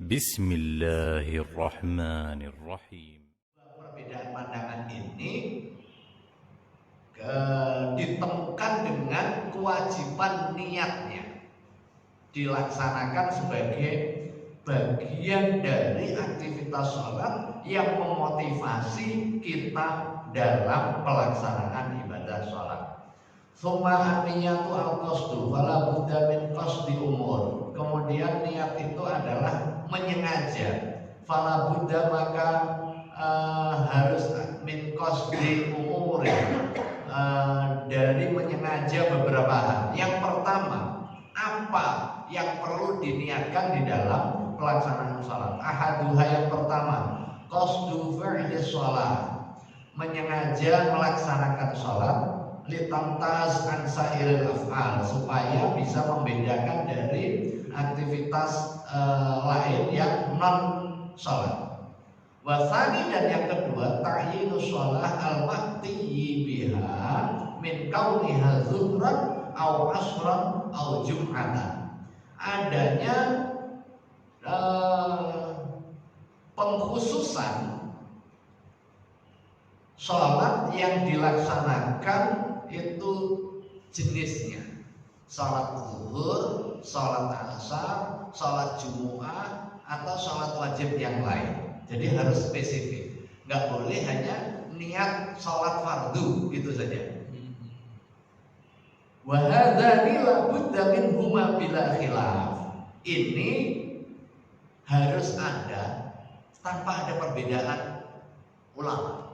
Bismillahirrahmanirrahim. Perbedaan pandangan ini ditemukan dengan kewajiban niatnya dilaksanakan sebagai bagian dari aktivitas sholat yang memotivasi kita dalam pelaksanaan ibadah sholat. Summa niyatu al-qasdu fala budda min qasdi umur. Kemudian niat itu adalah menyengaja. Fala budda maka harus min qasdi umur, dari menyengaja beberapa hal. Yang pertama, apa yang perlu diniatkan di dalam pelaksanaan sholat? Ahaduha, yang pertama, qasdu fi'li sholat, menyengaja melaksanakan sholat, litamtaz an sa'iril af'al, supaya bisa membedakan dari aktivitas lain yang non sholat. Wasani, dan yang kedua, ta'yinu sholat al-maqtiyyi biha min kauniha zuhran au asran au jum'atan. Adanya pengkhususan sholat yang dilaksanakan itu jenisnya, sholat zuhur, sholat asar, sholat jumu'ah, atau sholat wajib yang lain. Jadi harus spesifik, nggak boleh hanya niat sholat fardu gitu saja. Wa hadzani la budda minhuma bila khilaf. Ini harus ada tanpa ada perbedaan ulama.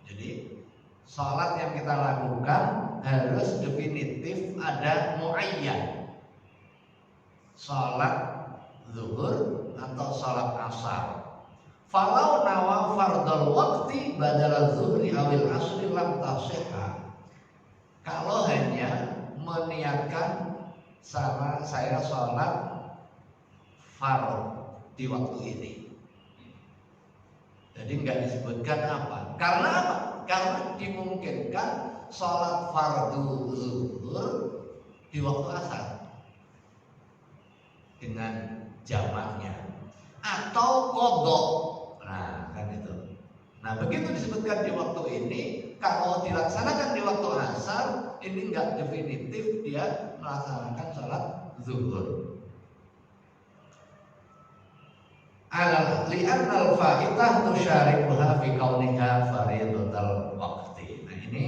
Jadi sholat yang kita lakukan harus definitif, ada muayyan. Sholat zuhur atau sholat asar. Falau nawa fardal waqti badala zuhri awil asri lam tasihha. Kalau hanya meniatkan saya sholat fard di waktu ini, jadi nggak disebutkan apa. Karena apa? Karena dimungkinkan sholat fardu zuhur di waktu asar dengan jamaknya, atau qadha. Nah, kan itu. Nah, begitu disebutkan di waktu ini, kalau dilaksanakan di waktu asar, ini enggak definitif dia melaksanakan sholat zuhur. Li'annal fa'itah tusyarikuha fi kauniha faridatal waqti. Nah, ini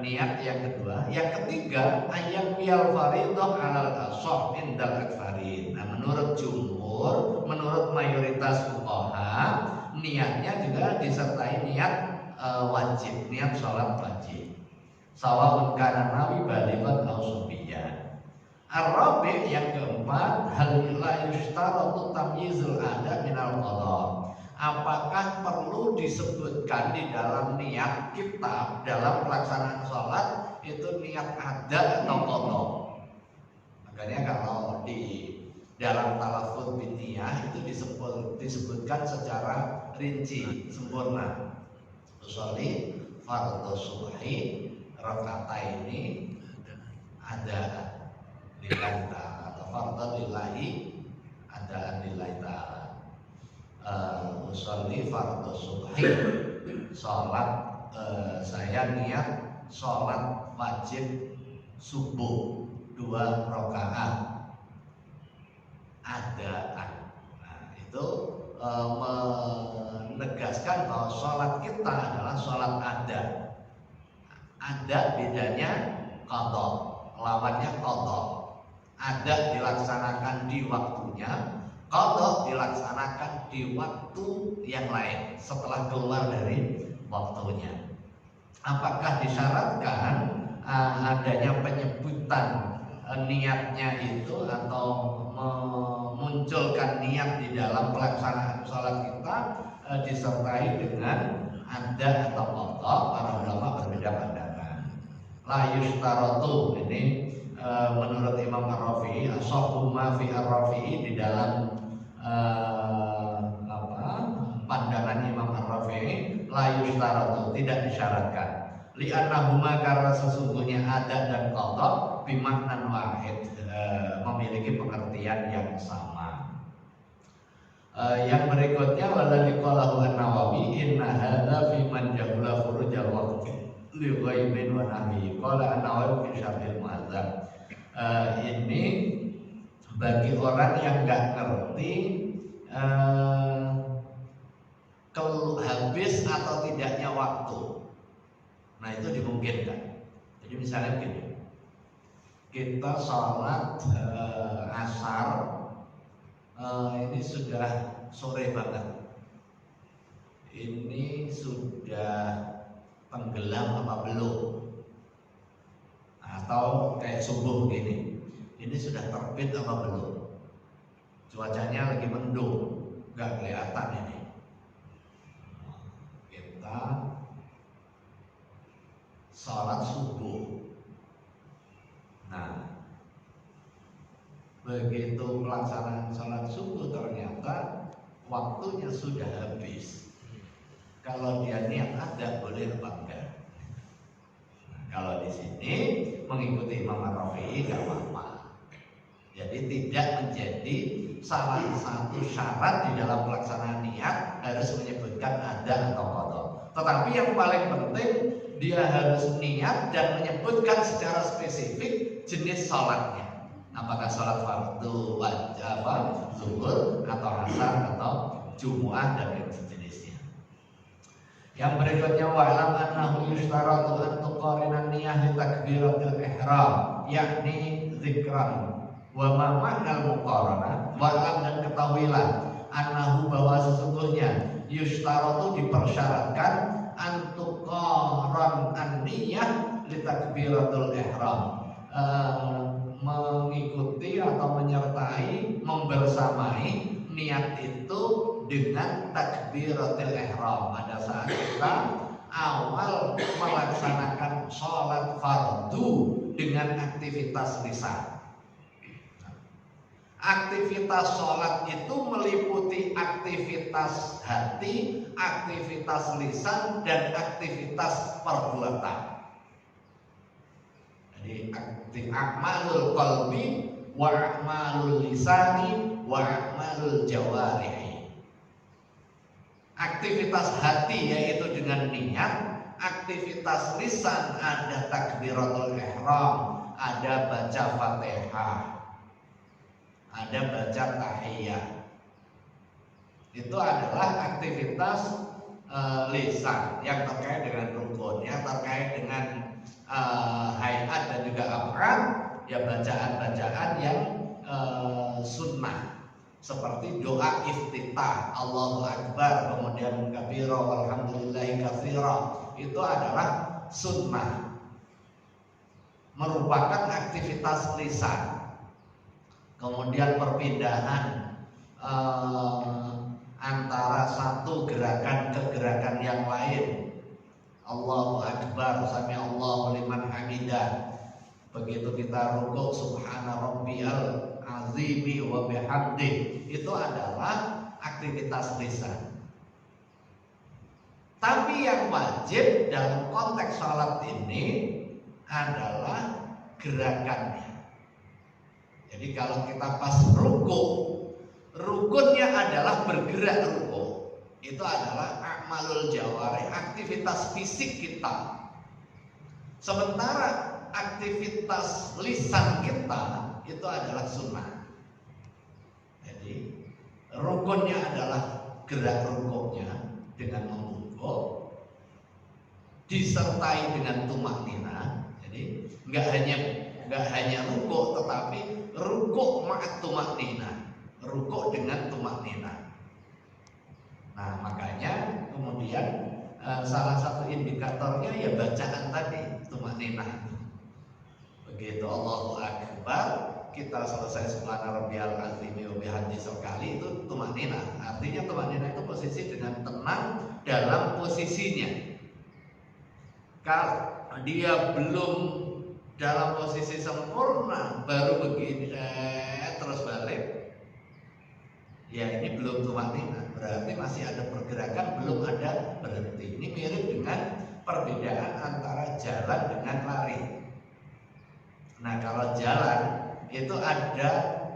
niat yang kedua. Yang ketiga, ayat piyal faridah alal ashab indal akfarin. Nah, menurut jumhur, menurut mayoritas fuqaha, niatnya juga disertai niat wajib, niat sholat wajib. Sawa'un kana nawi balighan aw subiyan. Ar-rabi', yang keempat, hal la yushtaratu tamyizul ada minal qadha. Apakah perlu disebutkan di dalam niat kita dalam pelaksanaan sholat itu niat ada atau qadha? Makanya kalau di dalam talafuz biniyah itu disebutkan secara rinci sempurna. Usolli fardhu subhi raka'ataini ada lillahi ta'ala, atau fardhu lillahi ada lillahi ta'ala. Usolli fardhu subhi, sholat saya niat sholat wajib subuh 2 rakaat adaan. Nah, itu menegaskan bahwa sholat kita adalah sholat ada. Ada bedanya qadha, lawannya qadha. Ada dilaksanakan di waktunya, qadha dilaksanakan di waktu yang lain setelah keluar dari waktunya. Apakah disyaratkan adanya penyebutan niatnya itu atau memunculkan niat di dalam pelaksanaan sholat kita disertai dengan ada atau qadha? Para ulama berbeda pandangan. La yushtaratu, ini menurut Imam Ar-Rafi'i, as-sahhu ma fi Ar-Rafi'i, di dalam pandangan Imam Ar-Rafi'i, la yushtaratu, tidak disyaratkan. Li'annahuma, karena sesungguhnya ada dan qadha bimaknan wahid, memiliki pengertian yang sama. Yang berikutnya waladhi qalahu an-Nawawi inna hadza fi man jahula furujal waqti li ghaimin wa nahwi qala an-Nawawi fi syarhil mu'azzam. Ini bagi orang yang nggak ngerti habis atau tidaknya waktu. Nah itu dimungkinkan. Jadi misalnya gini, kita sholat asar, ini sudah sore banget, ini sudah tenggelam apa belum, atau kayak subuh gini, ini sudah terbit apa belum, cuacanya lagi mendung, nggak kelihatan ini, kita sholat subuh. Nah, begitu pelaksanaan sholat subuh ternyata waktunya sudah habis. Kalau dia niat ada boleh apa enggak? Nah, kalau di sini mengikuti Imam Rafi'i nggak apa-apa. Jadi tidak menjadi salah satu syarat di dalam pelaksanaan niat harus menyebutkan ada atau qadha. Tetapi yang paling penting dia harus niat dan menyebutkan secara spesifik jenis sholatnya. Apakah sholat fardu, wajib, zuhur, atau asar, atau jumu'ah dan yang sejenisnya. Yang berikutnya wa'lam annahu yushtaratu an tuqarina niyah li takbiratil ihram, yakni zikran. Wa ma ma'nal muqaranah, wa'lam dan ketahuilah annahu bahwa sesungguhnya yushtaratu dipersyaratkan an tuqaran an-niyah li takbiratul ihram. Mengikuti atau menyertai, membersamai niat itu dengan takbiratul ihram pada saat kita awal melaksanakan sholat fardu dengan aktivitas lisan. Aktivitas sholat itu meliputi aktivitas hati, aktivitas lisan, dan aktivitas perbuatan. Jadi akmalul qalbi wa akmalul lisani wa akmalul jawarihi. Aktivitas hati yaitu dengan niat, aktivitas lisan ada takbiratul ihram, ada baca Fatihah, ada baca tahiyat. Itu adalah aktivitas lisan yang terkait dengan rukunnya, terkait dengan hayat dan juga af'al, ya bacaan-bacaan yang sunnah seperti doa iftitah Allahu Akbar, kemudian kabira walhamdulillahi katsira, itu adalah sunnah, merupakan aktivitas lisan. Kemudian perpindahan antara satu gerakan ke gerakan yang lain, Allahu Akbar, sami Allahu liman hamidah. Begitu kita rukuk subhana rabbiyal azimi wa bihamdih, itu adalah aktivitas lisan. Tapi yang wajib dalam konteks sholat ini adalah gerakannya. Jadi kalau kita pas rukuk, rukunnya adalah bergerak rukuk, itu adalah akmalul jawari, aktivitas fisik kita. Sementara aktivitas lisan kita itu adalah sunnah. Jadi rukunnya adalah gerak rukuknya dengan membungkuk, disertai dengan tumaknina. Jadi nggak hanya rukuk, tetapi rukuk ma'at tumaknina, rukuk dengan tumaknina. Nah makanya kemudian salah satu indikatornya ya bacaan tadi, tumaknina. Begitu Allahu Akbar, kita selesai subhana rabbiyal azimi wa bihamdihi sekali, itu tumaknina. Artinya tumaknina itu posisi dengan tenang dalam posisinya. Kalau dia belum dalam posisi sempurna baru begini terus balik, ya ini belum tumaknina, berarti masih ada pergerakan, belum ada berhenti. Ini mirip dengan perbedaan antara jalan dengan lari. Nah kalau jalan itu ada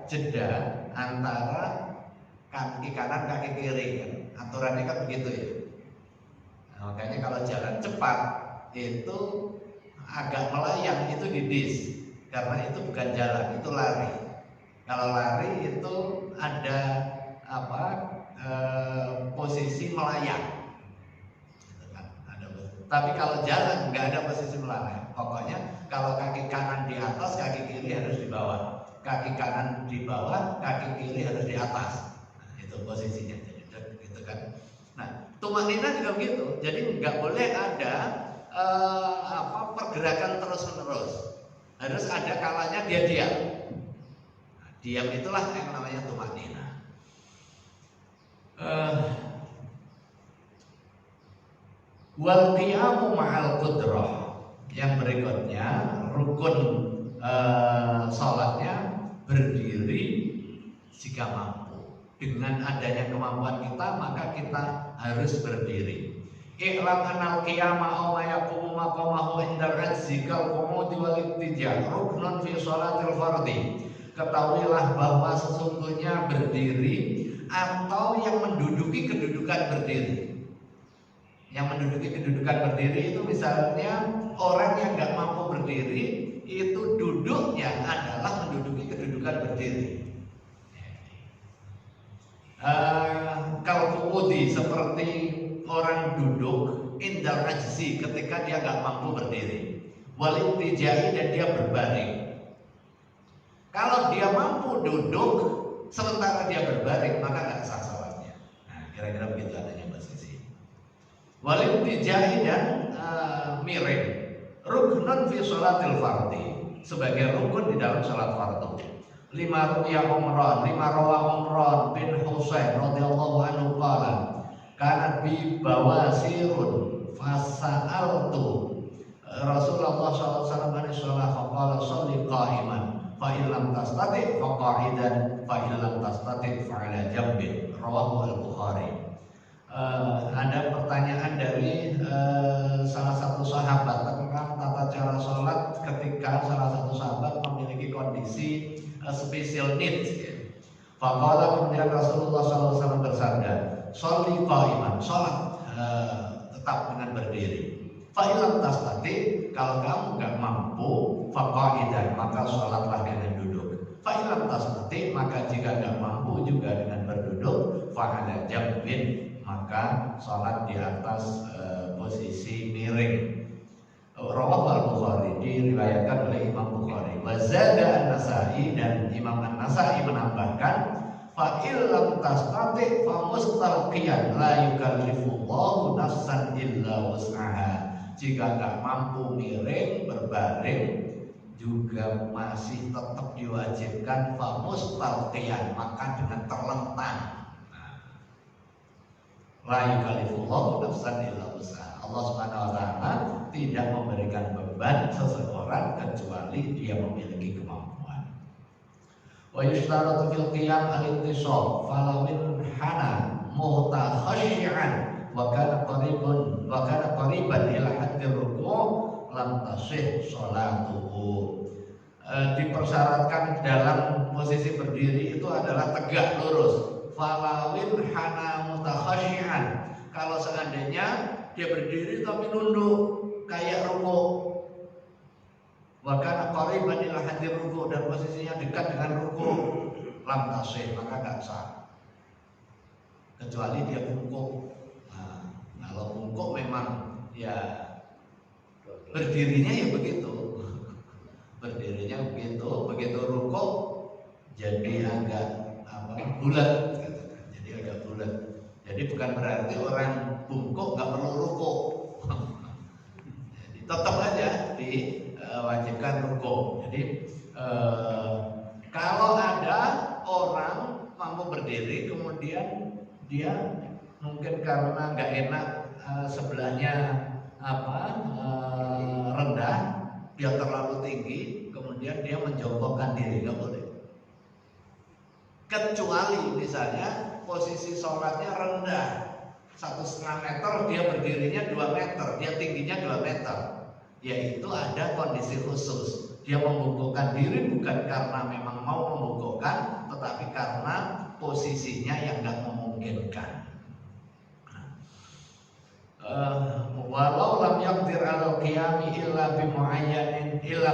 jeda antara kaki kanan kaki kiri kan, aturannya kan begitu ya. Nah, makanya kalau jalan cepat itu agak melayang itu didis, karena itu bukan jalan, itu lari. Kalau lari itu ada apa posisi melayang. Tapi kalau jalan nggak ada posisi melayang. Pokoknya kalau kaki kanan di atas, kaki kiri harus di bawah. Kaki kanan di bawah, kaki kiri harus di atas. Nah, itu posisinya, gitu kan. Nah, tumanina juga begitu. Jadi nggak boleh ada pergerakan terus-menerus. Harus ada kalanya dia diam. Nah, diam itulah yang namanya tumanina. Wal qiyamu ma'al qudrah. Yang berikutnya rukun salatnya berdiri jika mampu. Dengan adanya kemampuan kita maka kita harus berdiri. I'lam anal qiyama aw ma yaqumu maqamahu indal ajzi kal qumudi wal ittija' ruknun fi shalatil fardhi. Ketahuilah bahwa sesungguhnya berdiri atau yang menduduki kedudukan berdiri. Yang menduduki kedudukan berdiri itu misalnya orang yang nggak mampu berdiri itu duduknya adalah menduduki kedudukan berdiri. Kalau kumudi seperti orang duduk indal ajzi ketika dia nggak mampu berdiri, walid tijai dan dia berbaring. Kalau dia mampu duduk sementara dia berbaring maka nggak sah salatnya. Nah, kira-kira begitu adanya Mbak Sisi. Walid tijai dan miring. Ruknun fi sholatil fardhi, sebagai rukun di dalam sholat fardu. Lima rawa Umran bin Husain radhiyallahu anhu qala kana bi bawasirun fasa'altu Rasulullah sallallahu alaihi wasallam faqala sholli qa'iman fa in lam tastati fa qa'idan fa in lam tastati fa 'ala jambin, rawahu al-Bukhari. Ada pertanyaan dari salah satu sahabat tentang tata cara sholat ketika salah satu sahabat memiliki kondisi special needs. Faqala, kemudian Rasulullah SAW bersabda, sholli qa'iman, sholat tetap dengan berdiri. Fa illam tastati, kalau kamu nggak mampu, faqa'idan, maka sholatlah dengan duduk. Fa illam tastati, maka jika nggak mampu juga dengan berduduk, fa 'ala jambin, maka sholat di atas posisi miring. Rawahu al-Bukhari, diriwayatkan oleh Imam Bukhari. Wa zada an-Nasa'i, dan Imam An-Nasa'i menambahkan, fa illam tastati fa mustalqiyan la yukallifullahu nafsan illa wus'aha. Jika nggak mampu miring berbaring juga masih tetap diwajibkan fa mustalqiyan, maka dengan terlentang. La yukallifullahu nafsan illa wus'aha. Allah Subhanahu wa taala tidak memberikan beban seseorang kecuali dia memiliki kemampuan. Wa yushtaratu fil qiyam al-ittisab falawin hana mutakhashshi'an wa kana qariban ila haddi ruku' lam tasih sholatuhu. Dipersyaratkan dalam posisi berdiri itu adalah tegak lurus. Falawin hana mutakhashshi'an, kalau seandainya dia berdiri tapi nunduk kayak ruku, bahkan qariban ila haddi ruku, dan posisinya dekat dengan ruku, lam tasih, maka enggak sah kecuali dia bungkuk. Nah, kalau bungkuk memang ya berdirinya ya begitu, berdirinya begitu ruku jadi agak bulat, jadi agak bulat. Jadi bukan berarti orang bungkuk nggak perlu rukuk. Jadi tetap aja diwajibkan rukuk. Jadi kalau ada orang mampu berdiri kemudian dia mungkin karena nggak enak sebelahnya rendah, dia terlalu tinggi, kemudian dia menjongkokkan diri, nggak boleh. Kecuali misalnya posisi sholatnya rendah 1,5 meter, dia berdirinya 2 meter, dia tingginya 2 meter, yaitu ada kondisi khusus. Dia membungkukkan diri bukan karena memang mau membungkukkan, tetapi karena posisinya yang nggak memungkinkan. Walau lam yaqdir al qiyami illa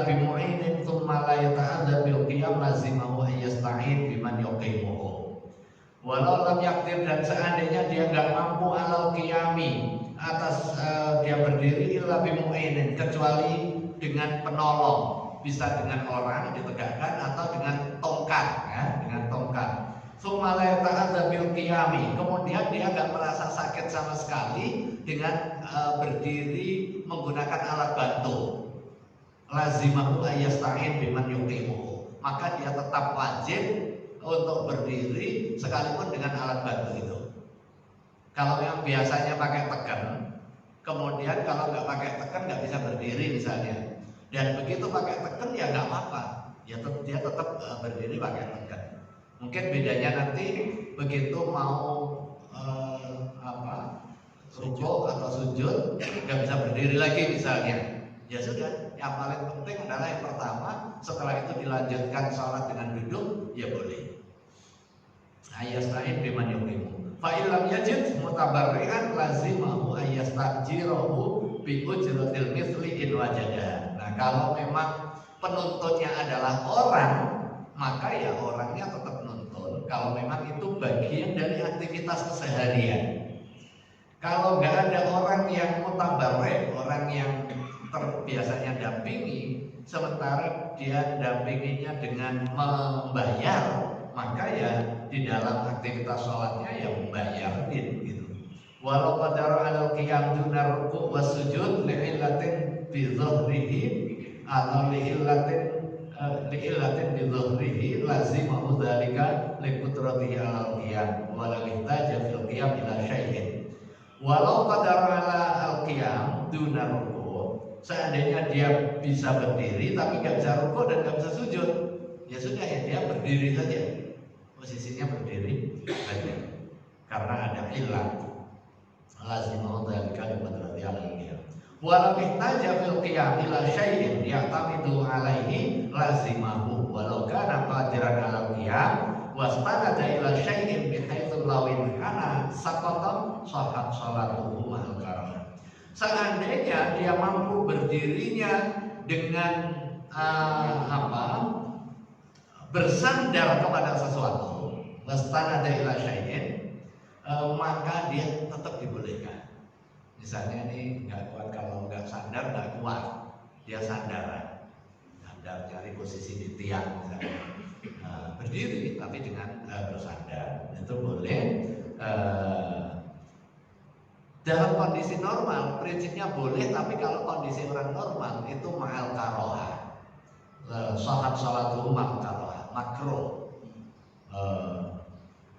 bimu'inin thumma la yata'adza bil qiyam lazimahu an yasta'in biman yuqimuhu. Walau lam yaqdir, dan seandainya dia nggak mampu al qiyami atas dia berdiri illa bimu'inin, kecuali dengan penolong, bisa dengan orang ditegakkan atau dengan tongkat, ya, dengan tongkat. Tsumma la yata'adza bil qiyami, kemudian dia nggak merasa sakit sama sekali dengan berdiri menggunakan alat bantu. Lazimahu ayyasta'in biman yuqimuhu, maka dia tetap wajib untuk berdiri sekalipun dengan alat bantu itu. Kalau yang biasanya pakai tekan, kemudian kalau nggak pakai tekan nggak bisa berdiri misalnya, dan begitu pakai tekan ya nggak apa-apa, ya dia tetap berdiri pakai tekan. Mungkin bedanya nanti begitu mau rukuk atau sujud nggak bisa berdiri lagi misalnya, ya sudah. Yang paling penting adalah yang pertama, setelah itu dilanjutkan sholat dengan duduk, ya boleh. Ayasta'in biman yuqimu. Fa illam yajid mutabarri'an lazimahu ayastajirahu bi ujratil mithli in wajada. Nah, kalau memang penuntutnya adalah orang, maka ya orangnya tetap nuntut. Kalau memang itu bagian dari aktivitas keseharian. Kalau nggak ada orang yang mutabarrik, orang yang terbiasanya dampingi, sementara dia dampinginya dengan membayar, maka ya di dalam aktivitas sholatnya ya membayar gitu. Walau qadara alal qiyam duna ruku' was sujud li'illatin bi dhahrihi atau li'illatin bi dhahrihi lazimahu dzalika li qudratihi alal qiyam wa la ihtaja fil qiyam ila syai'in. Walau qadara alal qiyam duna ruku', seandainya dia bisa berdiri tapi nggak bisa rukuk dan nggak bisa sujud, ya sudah, ya dia berdiri saja, posisinya berdiri saja, karena ada ilah. Lazimahu dzalika li qudratihi alal qiyam. Walau ihtaja fil qiyam ila syai'in ya'tamidu alaihi lazimahu walau kana qadiran alal qiyam wastanada ila syai'in bihaitsu law kana saqata sahhat salatuhu ma'al karahah. Seandainya dia mampu berdirinya dengan bersandar kepada sesuatu, wastanada ila syai'in, maka dia tetap dibolehkan. Misalnya ini nggak kuat, kalau nggak sandar nggak kuat, dia sandar cari posisi di tiang misalnya, berdiri tapi dengan bersandar, itu boleh. Dalam kondisi normal prinsipnya boleh, tapi kalau kondisi orang normal itu ma'al karoha, sholat sholatuhu ma'al karoha, makruh.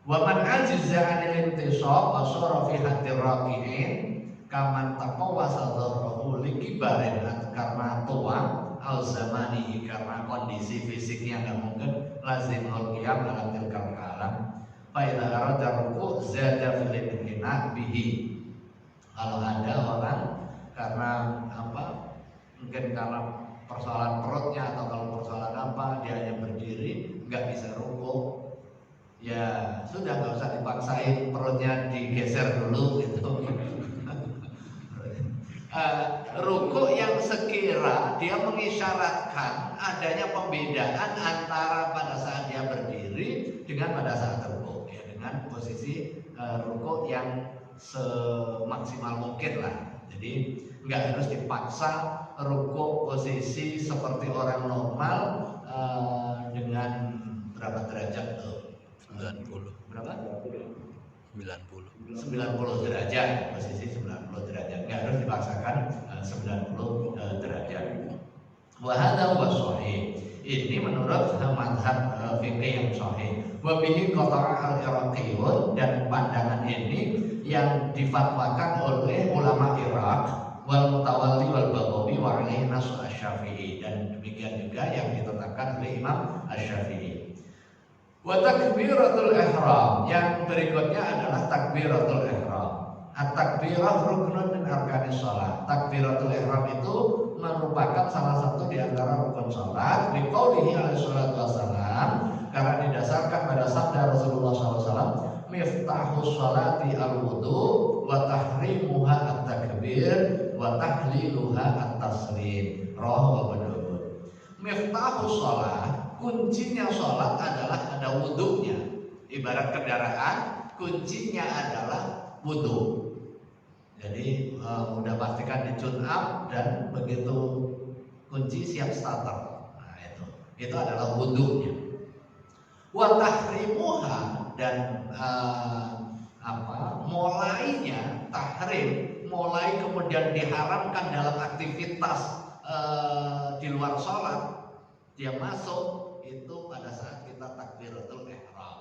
Wa man ajiza 'anil intisab wa sara fi hadir raqi'in kaman taqawwasa dharahu likibarin, karena tua al zamani, karena kondisi fisiknya nggak mungkin, lazimul qiyam ala tilkal halam fa idza arada ruku' zada fil inhina bihi. Kalau ada orang karena mungkin karena persoalan perutnya atau kalau persoalan dia hanya berdiri nggak bisa rukuk, ya sudah, nggak usah dipaksain perutnya digeser dulu gitu. Rukuk yang sekira dia mengisyaratkan adanya pembedaan antara pada saat dia berdiri dengan pada saat rukuk, ya, dengan posisi rukuk yang semaksimal mungkin lah. Jadi nggak harus dipaksa rukuk posisi seperti orang normal dengan berapa derajat tuh? 90. Berapa? 90 derajat, posisi 90 derajat. Nggak harus dipaksakan 90 derajat. Wa hadza huwa shahih. Ini menurut mazhab fikih yang sahih. Wa bihi qata'a al-Iraqiyun, dan pandangan ini yang difatwakan oleh ulama Irak wal Mutawalli wal Baghawi wa alaihi nas asy-Syafi'i, dan demikian juga yang ditetapkan oleh Imam Asy-Syafi'i. Wa takbiratul ihram, yang berikutnya adalah takbiratul ihram. At-takbirah ruknun min arkanis shalah. Takbiratul ihram itu merupakan salah satu di antara rukun salat. Biqaulihi alaihi salatu wassalam, karena didasarkan pada sabda Rasulullah SAW, miftahus sholati al-wudu wa tahrimuha at-takbir wa tahliluha at-taslim. Rawahu Abu Dawud. Miftahus sholat, kuncinya sholat adalah ada wudunya. Ibarat kendaraan, kuncinya adalah wudu. Jadi udah pastikan di tune up dan begitu kunci siap starter. Nah itu adalah wudunya. Wa tahrimuha, dan mulainya tahrim, mulai kemudian diharamkan dalam aktivitas di luar sholat, dia masuk itu pada saat kita takbiratul ihram.